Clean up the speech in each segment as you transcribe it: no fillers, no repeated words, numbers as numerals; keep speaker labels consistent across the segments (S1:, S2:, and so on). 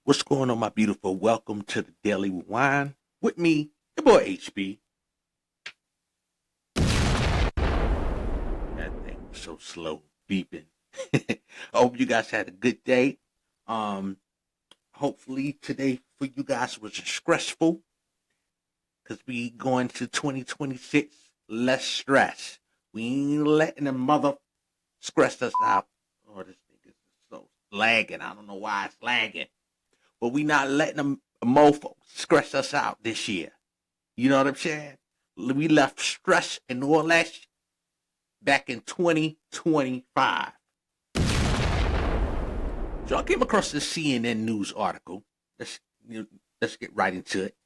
S1: What's going on, my beautiful? Welcome to the Daily Wine with me, your boy HB. That thing was so slow beeping. I hope you guys had a good day. Um, Hopefully today for you guys was stressful because we going to 2026 less stress. We ain't letting the mother stress us out. Oh, this thing is so lagging. I don't know why it's lagging, but we not letting them mofo stress us out this year. You know what I'm saying? We left stress and all that back in 2025. So I came across this CNN news article. Let's let's get right into it.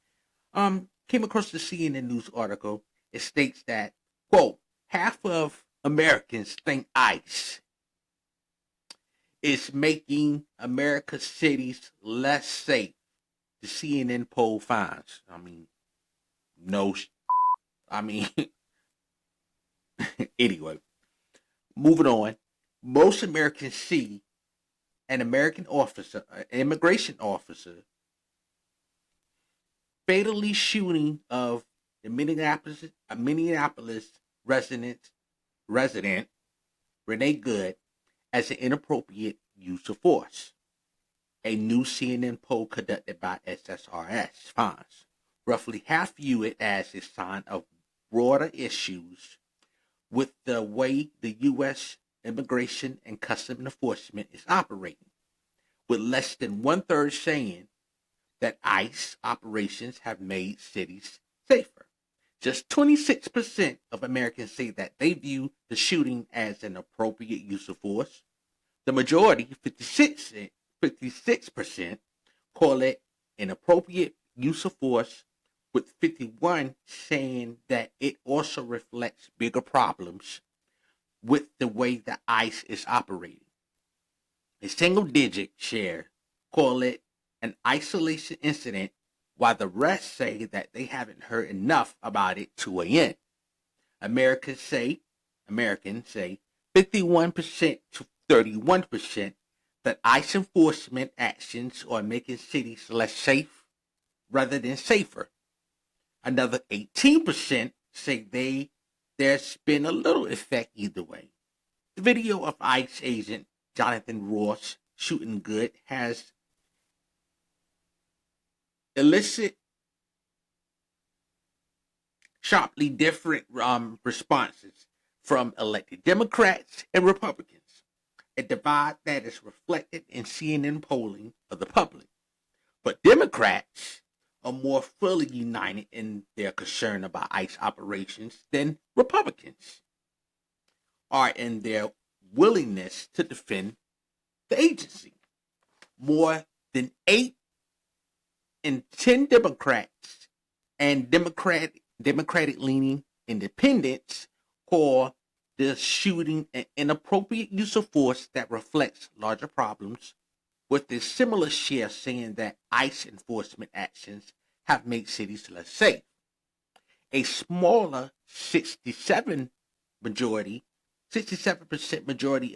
S1: Came across the CNN news article. It states that, quote, half of Americans think ICE is making America's cities less safe. The CNN poll finds. No. I mean, anyway, moving on. Most Americans see an American officer, an immigration officer, fatally shooting of the Minneapolis resident Renee Good as an inappropriate use of force. A new CNN poll conducted by SSRS finds roughly half view it as a sign of broader issues with the way the U.S. Immigration and Customs Enforcement is operating, with less than one-third saying that ICE operations have made cities safer. Just 26% of Americans say that they view the shooting as an appropriate use of force. The majority, 56%, call it an appropriate use of force, with 51 saying that it also reflects bigger problems with the way the ICE is operating. A single-digit share call it an isolation incident, while the rest say that they haven't heard enough about it to weigh in. Americans say 51% to 31% that ICE enforcement actions are making cities less safe rather than safer. Another 18% say there's been a little effect either way. The video of ICE agent Jonathan Ross shooting Good has elicited sharply different responses from elected Democrats and Republicans, a divide that is reflected in CNN polling of the public. But Democrats are more fully united in their concern about ICE operations than Republicans are in their willingness to defend the agency. More than 8 in 10 Democrats and Democratic leaning independents call the shooting an inappropriate use of force that reflects larger problems, with a similar share saying that ICE enforcement actions have made cities less safe. A smaller 67% majority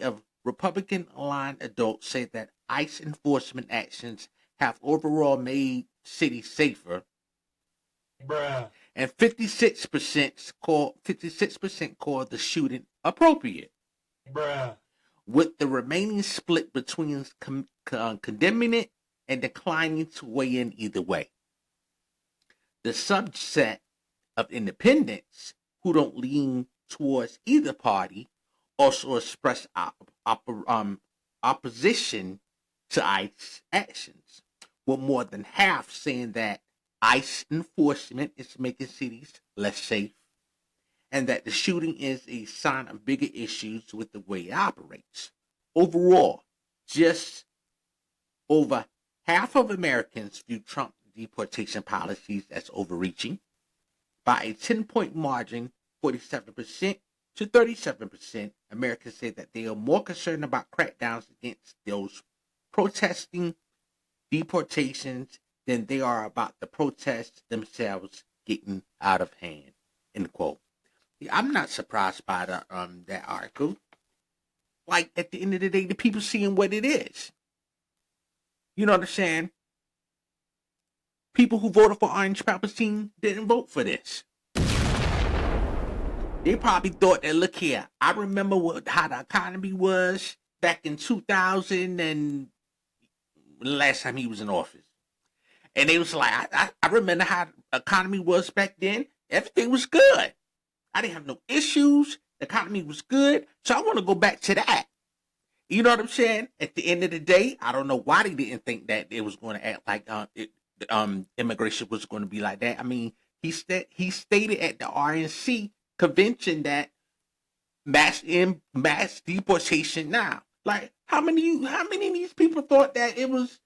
S1: of Republican aligned adults say that ICE enforcement actions have overall made cities safer. Bruh. And 56% call the shooting appropriate. Bruh. With the remaining split between condemning it and declining to weigh in either way. The subset of independents who don't lean towards either party also express opposition to ICE actions, with more than half saying that ICE enforcement is making cities less safe, and that the shooting is a sign of bigger issues with the way it operates. Overall, just over half of Americans view Trump deportation policies as overreaching. By a 10-point margin, 47% to 37%, Americans say that they are more concerned about crackdowns against those protesting deportations than they are about the protests themselves getting out of hand. End quote. Yeah, I'm not surprised by that article. Like, at the end of the day, the people seeing what it is. You know what I'm saying? people who voted for Orange Palpatine didn't vote for this. They probably thought that, look here, I remember how the economy was back in 2000 and last time he was in office. And they was like, I remember how the economy was back then. Everything was good. I didn't have no issues. The economy was good. So I want to go back to that. You know what I'm saying? At the end of the day, I don't know why they didn't think that it was going to act like immigration was going to be like that. I mean, he stated at the RNC convention that mass deportation now. Like, how many of these people thought that it was?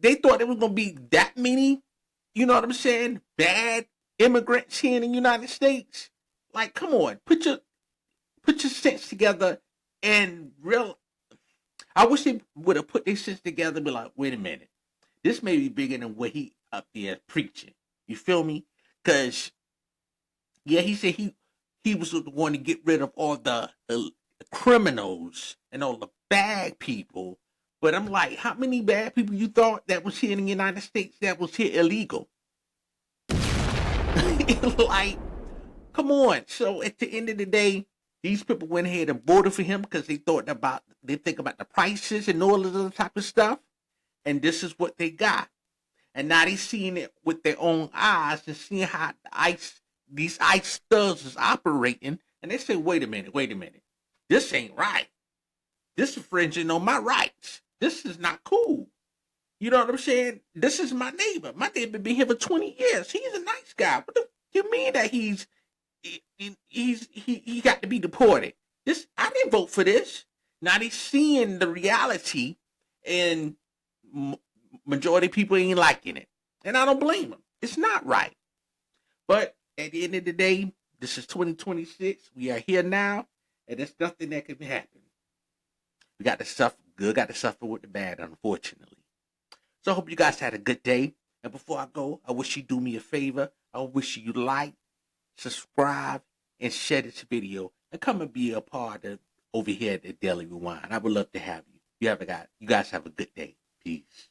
S1: They thought it was going to be that many. You know what I'm saying? Bad immigrants here in the United States. Like, come on, put your sense together and real. I wish they would have put their sense together and be like, wait a minute, this may be bigger than what he up there preaching. You feel me? Because, yeah, he said he was the one to get rid of all the criminals and all the bad people. But I'm like, how many bad people you thought that was here in the United States that was here illegal? Like, come on. So at the end of the day, these people went ahead and voted for him because they think about the prices and all of the type of stuff. And this is what they got. And now they seeing it with their own eyes and seeing how these ICE thugs is operating. And they say, wait a minute. This ain't right. This infringing on my rights. This is not cool. You know what I'm saying? This is my neighbor. My neighbor been here for 20 years. He's a nice guy. What do you mean that he got to be deported? I didn't vote for this. Now they seeing the reality, and majority of people ain't liking it, and I don't blame them. It's not right. But at the end of the day, this is 2026. We are here now, and there's nothing that can happen. We got to suffer. Good got to suffer with the bad, unfortunately. So I hope you guys had a good day. And before I go, I wish you do me a favor. I wish you like, subscribe, and share this video, and come and be a part of over here at the Daily Rewind. I would love to have you. You guys have a good day. Peace.